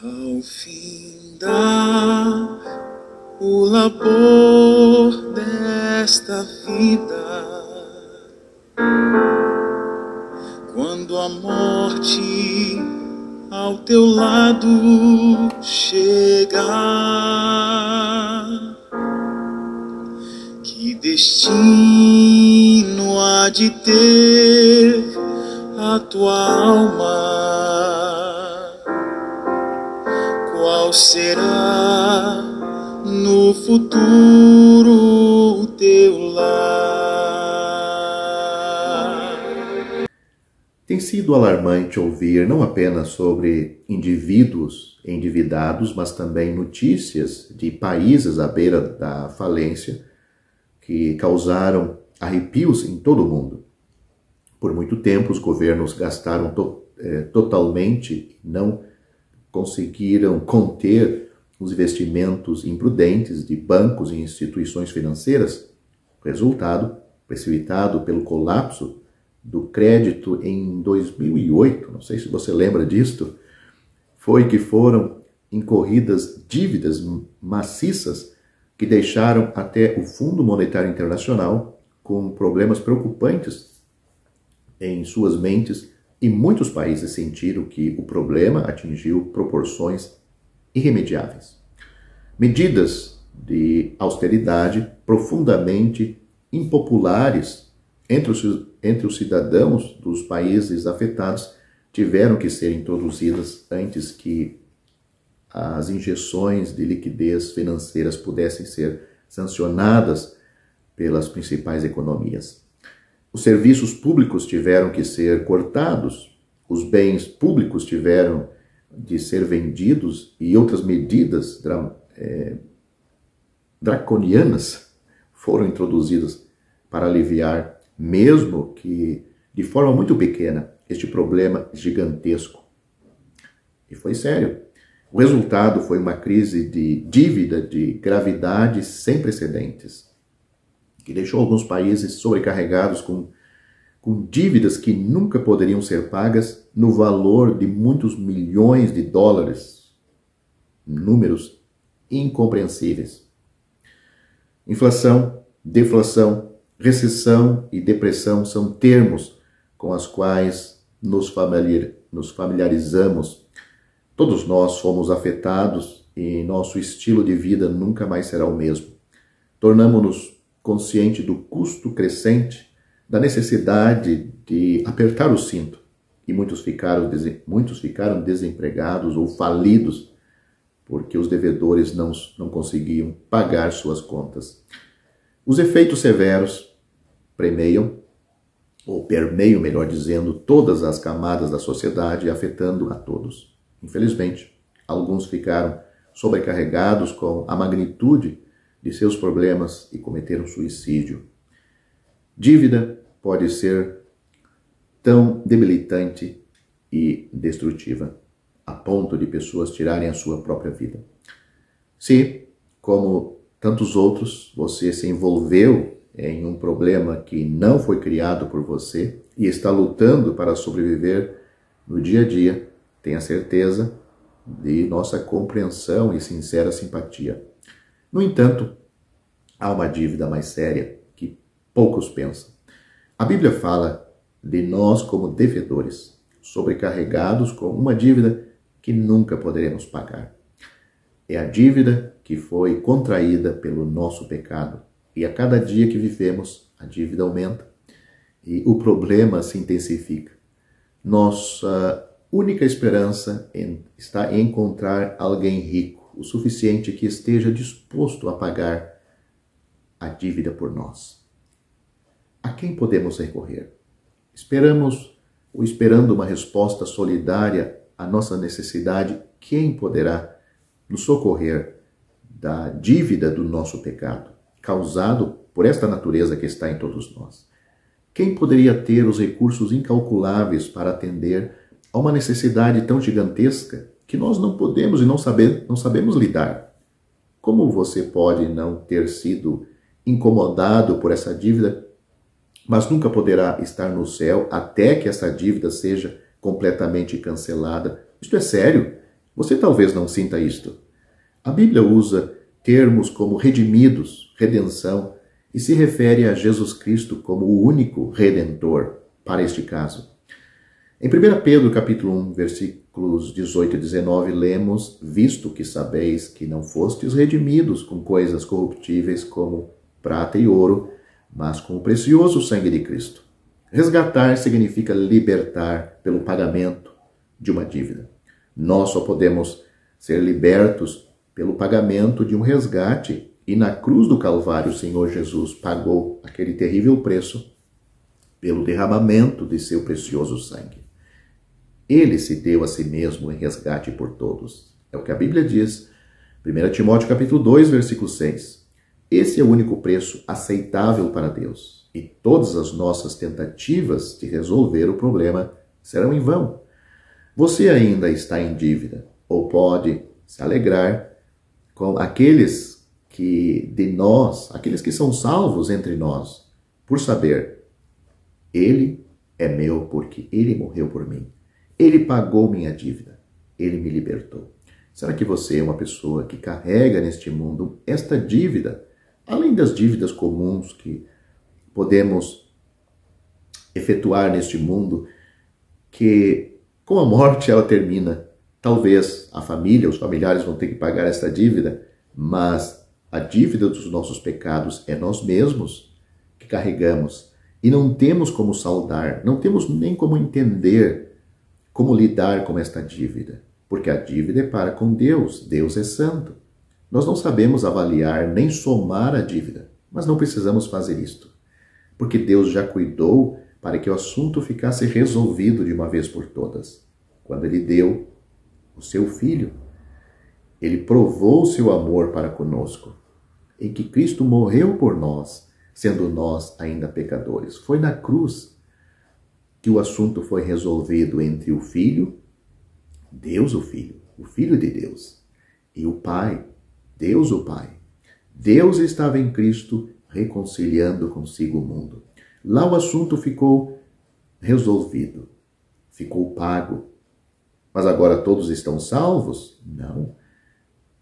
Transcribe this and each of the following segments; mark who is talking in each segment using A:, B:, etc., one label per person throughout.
A: Ao findar o labor desta vida, quando a morte ao teu lado chegar, que destino há de ter a tua alma? Qual será no futuro o teu lar?
B: Tem sido alarmante ouvir não apenas sobre indivíduos endividados, mas também notícias de países à beira da falência que causaram arrepios em todo o mundo. Por muito tempo, os governos gastaram totalmente, não conseguiram conter os investimentos imprudentes de bancos e instituições financeiras. O resultado, precipitado pelo colapso do crédito em 2008, não sei se você lembra disto, foi que foram incorridas dívidas maciças que deixaram até o Fundo Monetário Internacional com problemas preocupantes em suas mentes, e muitos países sentiram que o problema atingiu proporções irremediáveis. Medidas de austeridade profundamente impopulares entre os cidadãos dos países afetados tiveram que ser introduzidas antes que as injeções de liquidez financeiras pudessem ser sancionadas pelas principais economias. Os serviços públicos tiveram que ser cortados, os bens públicos tiveram de ser vendidos e outras medidas draconianas foram introduzidas para aliviar, mesmo que de forma muito pequena, este problema gigantesco. E foi sério. O resultado foi uma crise de dívida de gravidade sem precedentes, que deixou alguns países sobrecarregados com dívidas que nunca poderiam ser pagas no valor de muitos milhões de dólares, números incompreensíveis. Inflação, deflação, recessão e depressão são termos com os quais nos familiarizamos. Todos nós fomos afetados e nosso estilo de vida nunca mais será o mesmo. Tornamo-nos consciente do custo crescente, da necessidade de apertar o cinto, e muitos ficaram desempregados ou falidos porque os devedores não conseguiam pagar suas contas. Os efeitos severos permeiam, melhor dizendo, todas as camadas da sociedade, afetando a todos. Infelizmente, alguns ficaram sobrecarregados com a magnitude de seus problemas e cometeram suicídio. Dívida pode ser tão debilitante e destrutiva, a ponto de pessoas tirarem a sua própria vida. Se, como tantos outros, você se envolveu em um problema que não foi criado por você e está lutando para sobreviver no dia a dia, tenha certeza de nossa compreensão e sincera simpatia. No entanto, há uma dívida mais séria que poucos pensam. A Bíblia fala de nós como devedores, sobrecarregados com uma dívida que nunca poderemos pagar. É a dívida que foi contraída pelo nosso pecado. E a cada dia que vivemos, a dívida aumenta e o problema se intensifica. Nossa única esperança está em encontrar alguém rico, o suficiente que esteja disposto a pagar a dívida por nós. A quem podemos recorrer? Esperando uma resposta solidária à nossa necessidade, quem poderá nos socorrer da dívida do nosso pecado, causado por esta natureza que está em todos nós? Quem poderia ter os recursos incalculáveis para atender a uma necessidade tão gigantesca que nós não podemos e não sabemos lidar? Como você pode não ter sido incomodado por essa dívida, mas nunca poderá estar no céu até que essa dívida seja completamente cancelada? Isto é sério. Você talvez não sinta isto. A Bíblia usa termos como redimidos, redenção, e se refere a Jesus Cristo como o único Redentor para este caso. Em 1 Pedro capítulo 1, versículos 18 e 19, lemos: visto que sabeis que não fostes redimidos com coisas corruptíveis como prata e ouro, mas com o precioso sangue de Cristo. Resgatar significa libertar pelo pagamento de uma dívida. Nós só podemos ser libertos pelo pagamento de um resgate, e na cruz do Calvário o Senhor Jesus pagou aquele terrível preço pelo derramamento de seu precioso sangue. Ele se deu a si mesmo em resgate por todos. É o que a Bíblia diz, 1 Timóteo capítulo 2, versículo 6. Esse é o único preço aceitável para Deus, e todas as nossas tentativas de resolver o problema serão em vão. Você ainda está em dívida, ou pode se alegrar com aqueles que são salvos entre nós, por saber, ele é meu porque ele morreu por mim. Ele pagou minha dívida. Ele me libertou. Será que você é uma pessoa que carrega neste mundo esta dívida, além das dívidas comuns que podemos efetuar neste mundo, que com a morte ela termina? Talvez a família, os familiares vão ter que pagar esta dívida, mas a dívida dos nossos pecados é nós mesmos que carregamos. E não temos como saldar, não temos nem como entender como lidar com esta dívida. Porque a dívida é para com Deus, Deus é santo. Nós não sabemos avaliar nem somar a dívida, mas não precisamos fazer isto. Porque Deus já cuidou para que o assunto ficasse resolvido de uma vez por todas. Quando Ele deu o seu Filho, Ele provou o seu amor para conosco, em que Cristo morreu por nós, sendo nós ainda pecadores. Foi na cruz que o assunto foi resolvido entre o Filho, Deus o Filho de Deus, e o Pai, Deus o Pai. Deus estava em Cristo reconciliando consigo o mundo. Lá o assunto ficou resolvido, ficou pago. Mas agora todos estão salvos? Não.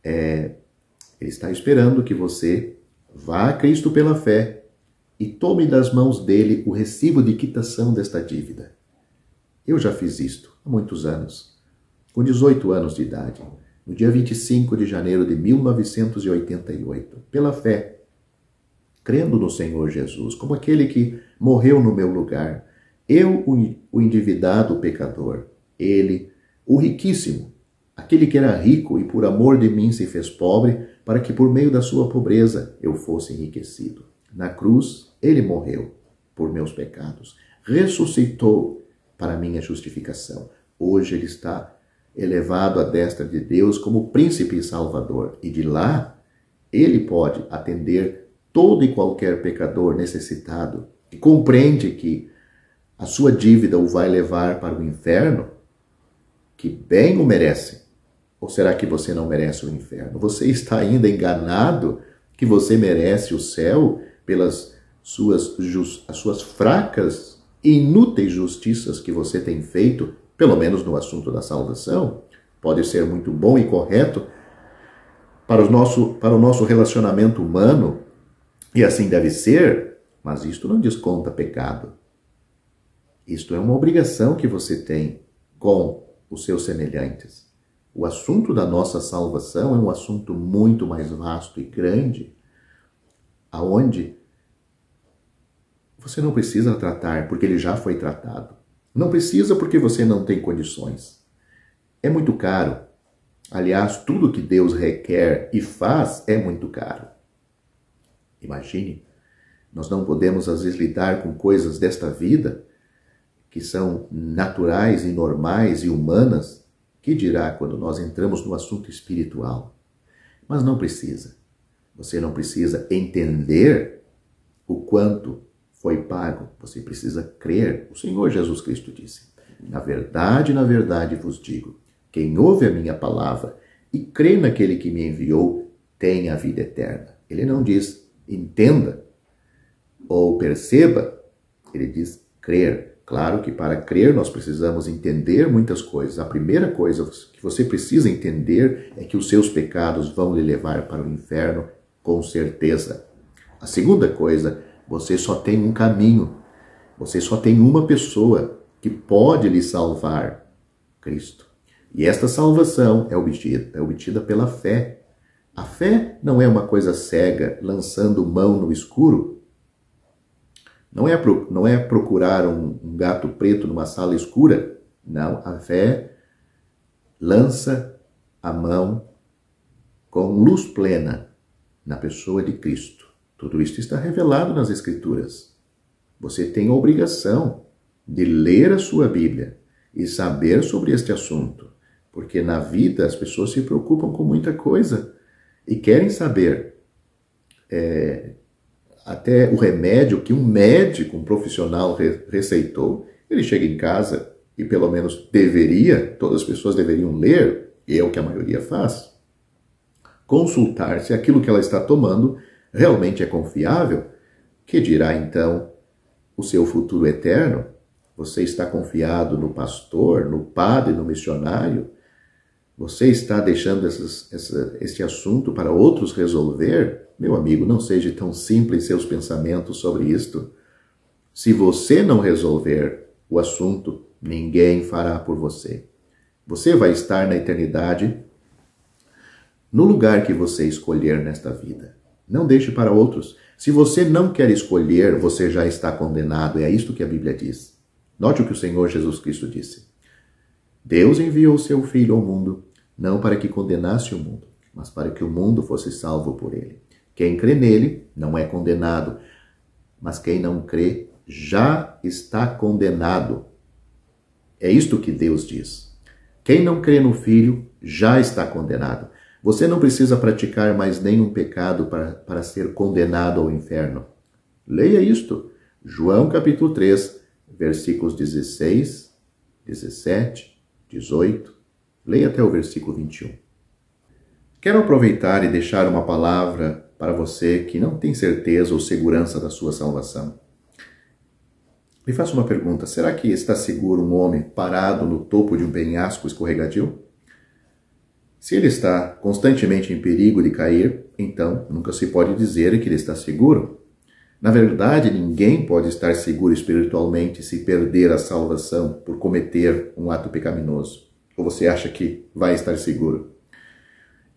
B: Ele está esperando que você vá a Cristo pela fé e tome das mãos dele o recibo de quitação desta dívida. Eu já fiz isto há muitos anos. Com 18 anos de idade, no dia 25 de janeiro de 1988, pela fé, crendo no Senhor Jesus, como aquele que morreu no meu lugar, eu, o endividado pecador, ele, o riquíssimo, aquele que era rico e por amor de mim se fez pobre, para que por meio da sua pobreza eu fosse enriquecido. Na cruz, ele morreu por meus pecados, ressuscitou para minha justificação. Hoje ele está elevado à destra de Deus como príncipe e salvador, e de lá ele pode atender todo e qualquer pecador necessitado que compreende que a sua dívida o vai levar para o inferno, que bem o merece. Ou será que você não merece o inferno? Você está ainda enganado que você merece o céu pelas as suas fracas e inúteis justiças que você tem feito, pelo menos no assunto da salvação? Pode ser muito bom e correto para o nosso relacionamento humano, e assim deve ser, mas isto não desconta pecado. Isto é uma obrigação que você tem com os seus semelhantes. O assunto da nossa salvação é um assunto muito mais vasto e grande, aonde você não precisa tratar, porque ele já foi tratado. Não precisa porque você não tem condições. É muito caro. Aliás, tudo que Deus requer e faz é muito caro. Imagine, nós não podemos às vezes lidar com coisas desta vida que são naturais e normais e humanas. Que dirá quando nós entramos no assunto espiritual? Mas não precisa. Você não precisa entender o quanto foi pago. Você precisa crer. O Senhor Jesus Cristo disse: na verdade vos digo, quem ouve a minha palavra e crê naquele que me enviou, tem a vida eterna. Ele não diz entenda ou perceba, ele diz crer. Claro que para crer nós precisamos entender muitas coisas. A primeira coisa que você precisa entender é que os seus pecados vão lhe levar para o inferno, com certeza. A segunda coisa, você só tem um caminho. Você só tem uma pessoa que pode lhe salvar, Cristo. E esta salvação é obtida pela fé. A fé não é uma coisa cega, lançando mão no escuro. Não é procurar um gato preto numa sala escura. Não, a fé lança a mão com luz plena na pessoa de Cristo. Tudo isso está revelado nas Escrituras. Você tem a obrigação de ler a sua Bíblia e saber sobre este assunto, porque na vida as pessoas se preocupam com muita coisa e querem saber até o remédio que um médico, um profissional receitou. Ele chega em casa e pelo menos todas as pessoas deveriam ler, e é o que a maioria faz, consultar se aquilo que ela está tomando realmente é confiável, que dirá então o seu futuro eterno. Você está confiado no pastor, no padre, no missionário? Você está deixando este assunto para outros resolver? Meu amigo, não seja tão simples seus pensamentos sobre isto. Se você não resolver o assunto, ninguém fará por você. Você vai estar na eternidade no lugar que você escolher nesta vida. Não deixe para outros. Se você não quer escolher, você já está condenado. É isto que a Bíblia diz. Note o que o Senhor Jesus Cristo disse. Deus enviou o seu Filho ao mundo, não para que condenasse o mundo, mas para que o mundo fosse salvo por ele. Quem crê nele não é condenado, mas quem não crê já está condenado. É isto que Deus diz. Quem não crê no Filho já está condenado. Você não precisa praticar mais nenhum pecado para ser condenado ao inferno. Leia isto. João capítulo 3, versículos 16, 17, 18. Leia até o versículo 21. Quero aproveitar e deixar uma palavra para você que não tem certeza ou segurança da sua salvação. Me faça uma pergunta. Será que está seguro um homem parado no topo de um penhasco escorregadio? Se ele está constantemente em perigo de cair, então nunca se pode dizer que ele está seguro. Na verdade, ninguém pode estar seguro espiritualmente se perder a salvação por cometer um ato pecaminoso. Ou você acha que vai estar seguro?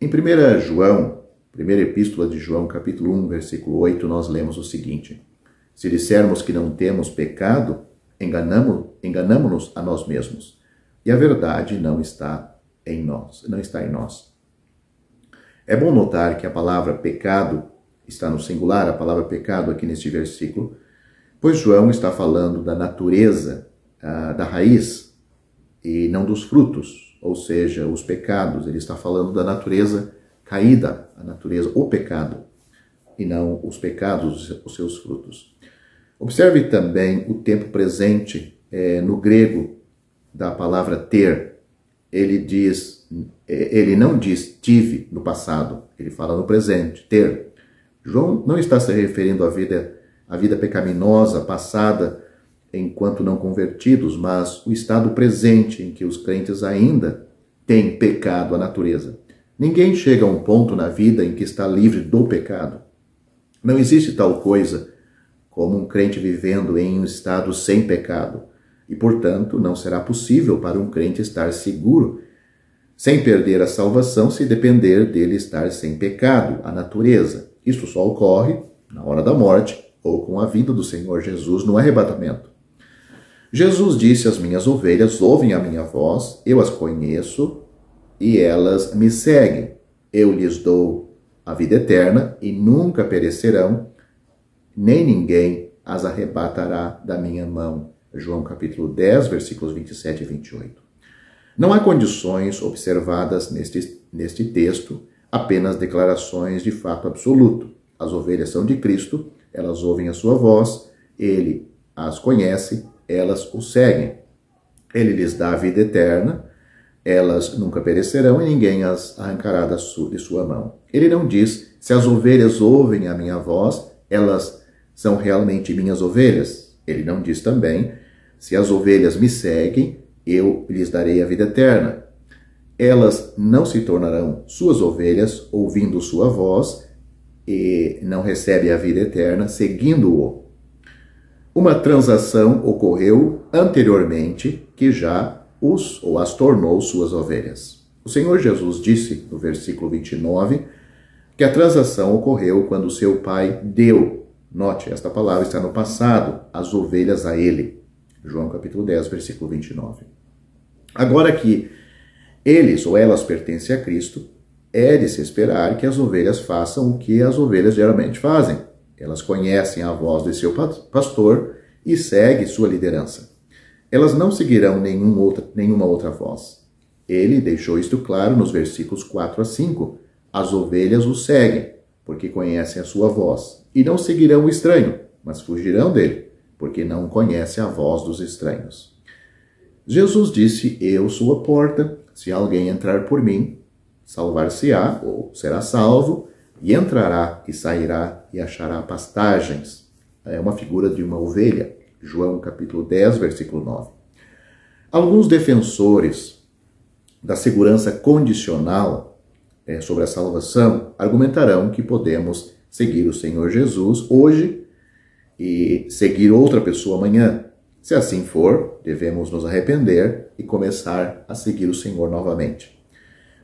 B: Em 1 João, primeira epístola de João, capítulo 1, versículo 8, nós lemos o seguinte: se dissermos que não temos pecado, enganamo-nos a nós mesmos, e a verdade não está em nós. É bom notar que a palavra pecado está no singular, a palavra pecado aqui neste versículo, pois João está falando da natureza, da raiz, e não dos frutos, ou seja, os pecados. Ele está falando da natureza caída, a natureza, o pecado, e não os pecados, os seus frutos. Observe também o tempo presente no grego da palavra ter. Ele não diz tive no passado, ele fala no presente, ter. João não está se referindo à vida pecaminosa passada enquanto não convertidos, mas o estado presente em que os crentes ainda têm pecado, a natureza. Ninguém chega a um ponto na vida em que está livre do pecado. Não existe tal coisa como um crente vivendo em um estado sem pecado. E, portanto, não será possível para um crente estar seguro, sem perder a salvação, se depender dele estar sem pecado, a natureza. Isto só ocorre na hora da morte ou com a vinda do Senhor Jesus no arrebatamento. Jesus disse: as minhas ovelhas ouvem a minha voz, eu as conheço e elas me seguem. Eu lhes dou a vida eterna e nunca perecerão, nem ninguém as arrebatará da minha mão. João capítulo 10, versículos 27 e 28. Não há condições observadas neste texto, apenas declarações de fato absoluto. As ovelhas são de Cristo, elas ouvem a sua voz, ele as conhece, elas o seguem. Ele lhes dá a vida eterna, elas nunca perecerão e ninguém as arrancará de sua mão. Ele não diz: se as ovelhas ouvem a minha voz, elas são realmente minhas ovelhas. Ele não diz também: Se as ovelhas me seguem, eu lhes darei a vida eterna. Elas não se tornarão suas ovelhas, ouvindo sua voz, e não recebem a vida eterna, seguindo-o. Uma transação ocorreu anteriormente que já as tornou suas ovelhas. O Senhor Jesus disse, no versículo 29, que a transação ocorreu quando seu pai deu, note, esta palavra está no passado, as ovelhas a ele. João capítulo 10, versículo 29. Agora que eles ou elas pertencem a Cristo, é de se esperar que as ovelhas façam o que as ovelhas geralmente fazem. Elas conhecem a voz de seu pastor e seguem sua liderança. Elas não seguirão nenhuma outra voz. Ele deixou isto claro nos versículos 4 a 5. As ovelhas o seguem, porque conhecem a sua voz, e não seguirão o estranho, mas fugirão dele, porque não conhecem a voz dos estranhos. Jesus disse, eu sou a porta, se alguém entrar por mim, salvar-se-á, ou será salvo, e entrará e sairá e achará pastagens. É uma figura de uma ovelha. João capítulo 10, versículo 9. Alguns defensores da segurança condicional sobre a salvação argumentarão que podemos seguir o Senhor Jesus hoje e seguir outra pessoa amanhã. Se assim for, devemos nos arrepender e começar a seguir o Senhor novamente.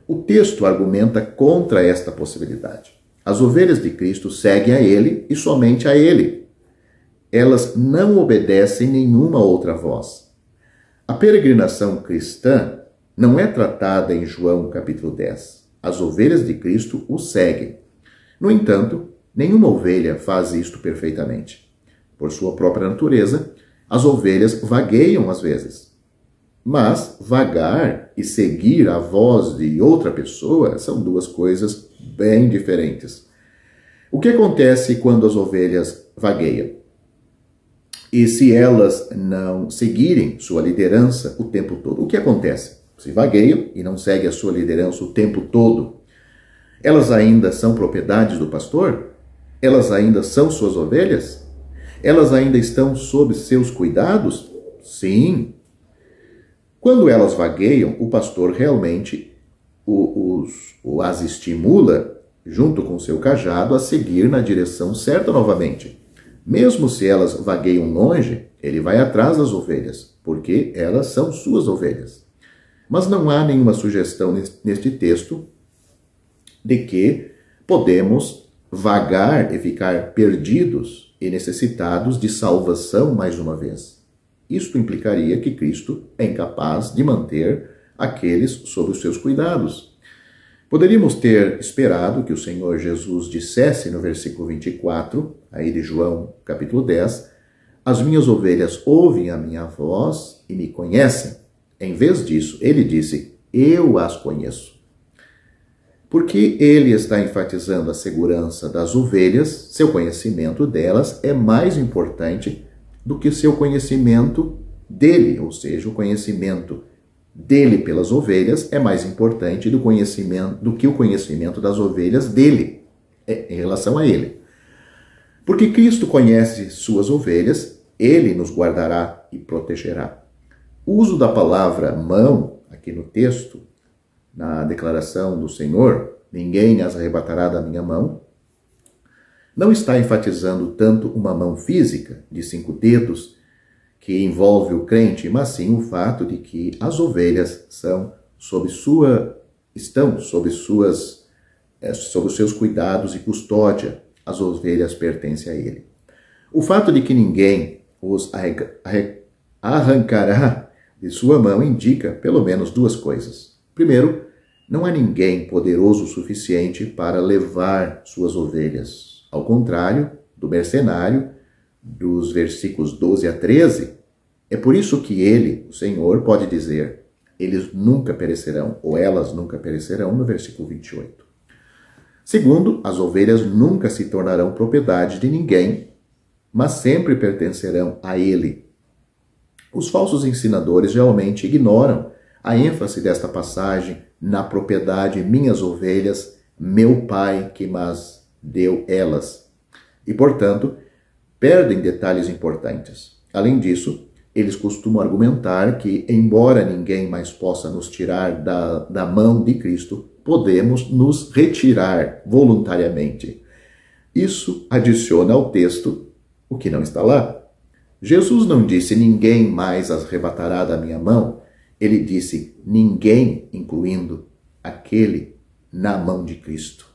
B: O texto argumenta contra esta possibilidade. As ovelhas de Cristo seguem a Ele e somente a Ele. Elas não obedecem nenhuma outra voz. A peregrinação cristã não é tratada em João capítulo 10. As ovelhas de Cristo o seguem. No entanto, nenhuma ovelha faz isto perfeitamente. Por sua própria natureza, as ovelhas vagueiam às vezes. Mas vagar e seguir a voz de outra pessoa são duas coisas bem diferentes. O que acontece quando as ovelhas vagueiam? E se elas não seguirem sua liderança o tempo todo? O que acontece? Se vagueiam e não seguem a sua liderança o tempo todo, elas ainda são propriedades do pastor? Elas ainda são suas ovelhas? Elas ainda estão sob seus cuidados? Sim. Quando elas vagueiam, o pastor realmente as estimula, junto com seu cajado, a seguir na direção certa novamente. Mesmo se elas vagueiam longe, ele vai atrás das ovelhas, porque elas são suas ovelhas. Mas não há nenhuma sugestão neste texto de que podemos vagar e ficar perdidos e necessitados de salvação mais uma vez. Isto implicaria que Cristo é incapaz de manter aqueles sob os seus cuidados. Poderíamos ter esperado que o Senhor Jesus dissesse no versículo 24, aí de João capítulo 10, as minhas ovelhas ouvem a minha voz e me conhecem. Em vez disso, ele disse, eu as conheço. Porque ele está enfatizando a segurança das ovelhas, seu conhecimento delas é mais importante do que seu conhecimento dele, ou seja, o conhecimento dele pelas ovelhas é mais importante do que o conhecimento das ovelhas dele, em relação a ele. Porque Cristo conhece suas ovelhas, ele nos guardará e protegerá. O uso da palavra mão, aqui no texto, na declaração do Senhor, ninguém as arrebatará da minha mão, não está enfatizando tanto uma mão física, de 5 dedos, que envolve o crente, mas sim o fato de que as ovelhas estão sob os seus cuidados e custódia. As ovelhas pertencem a ele. O fato de que ninguém os arrancará de sua mão indica pelo menos 2 coisas. Primeiro, não há ninguém poderoso o suficiente para levar suas ovelhas. Ao contrário do mercenário, dos versículos 12 a 13, é por isso que ele, o Senhor, pode dizer, eles nunca perecerão, ou elas nunca perecerão, no versículo 28. Segundo, as ovelhas nunca se tornarão propriedade de ninguém, mas sempre pertencerão a ele. Os falsos ensinadores geralmente ignoram a ênfase desta passagem na propriedade minhas ovelhas, meu Pai que mas deu elas. E, portanto, perdem detalhes importantes. Além disso, eles costumam argumentar que, embora ninguém mais possa nos tirar da mão de Cristo, podemos nos retirar voluntariamente. Isso adiciona ao texto o que não está lá. Jesus não disse, ninguém mais as arrebatará da minha mão. Ele disse, ninguém, incluindo aquele na mão de Cristo.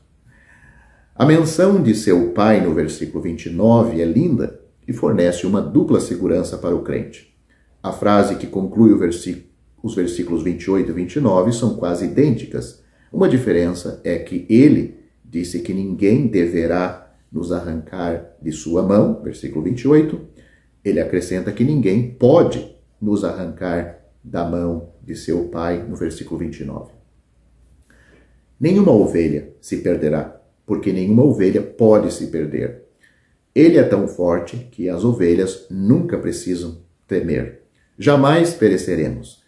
B: A menção de seu Pai no versículo 29 é linda e fornece uma dupla segurança para o crente. A frase que conclui os versículos 28 e 29 são quase idênticas. Uma diferença é que ele disse que ninguém deverá nos arrancar de sua mão, versículo 28. Ele acrescenta que ninguém pode nos arrancar da mão de seu Pai, no versículo 29. Nenhuma ovelha se perderá, porque nenhuma ovelha pode se perder. Ele é tão forte que as ovelhas nunca precisam temer. Jamais pereceremos.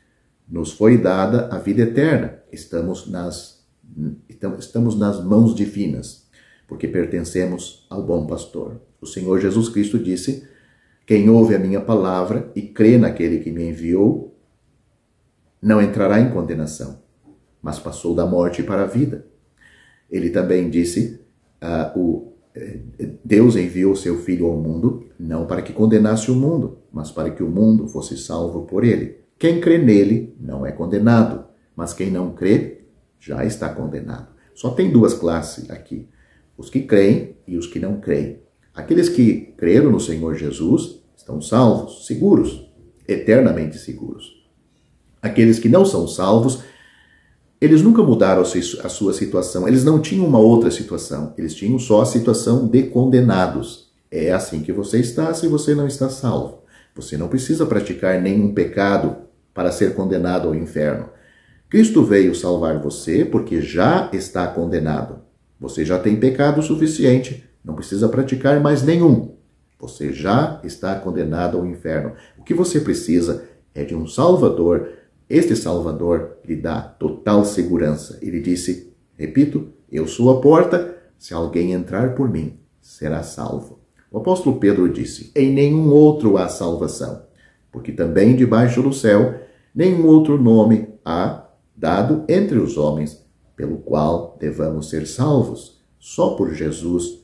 B: Nos foi dada a vida eterna. Estamos nas mãos divinas, porque pertencemos ao bom pastor. O Senhor Jesus Cristo disse, quem ouve a minha palavra e crê naquele que me enviou, não entrará em condenação, mas passou da morte para a vida. Ele também disse, Deus enviou seu Filho ao mundo, não para que condenasse o mundo, mas para que o mundo fosse salvo por ele. Quem crê nele não é condenado, mas quem não crê já está condenado. Só tem duas classes aqui, os que creem e os que não creem. Aqueles que creram no Senhor Jesus estão salvos, seguros, eternamente seguros. Aqueles que não são salvos, eles nunca mudaram a sua situação, eles não tinham uma outra situação, eles tinham só a situação de condenados. É assim que você está se você não está salvo. Você não precisa praticar nenhum pecado para ser condenado ao inferno. Cristo veio salvar você porque já está condenado. Você já tem pecado suficiente, não precisa praticar mais nenhum. Você já está condenado ao inferno. O que você precisa é de um Salvador. Este Salvador lhe dá total segurança. Ele disse, repito, eu sou a porta, se alguém entrar por mim, será salvo. O apóstolo Pedro disse, em nenhum outro há salvação, porque também debaixo do céu, nenhum outro nome há dado entre os homens, pelo qual devamos ser salvos. Só por Jesus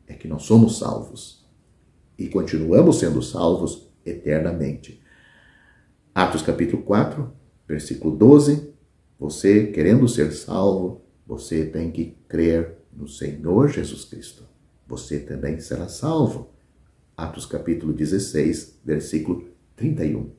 B: é que nós somos salvos. E continuamos sendo salvos eternamente. Atos capítulo 4, versículo 12. Você, querendo ser salvo, você tem que crer no Senhor Jesus Cristo. Você também será salvo. Atos capítulo 16, versículo 31.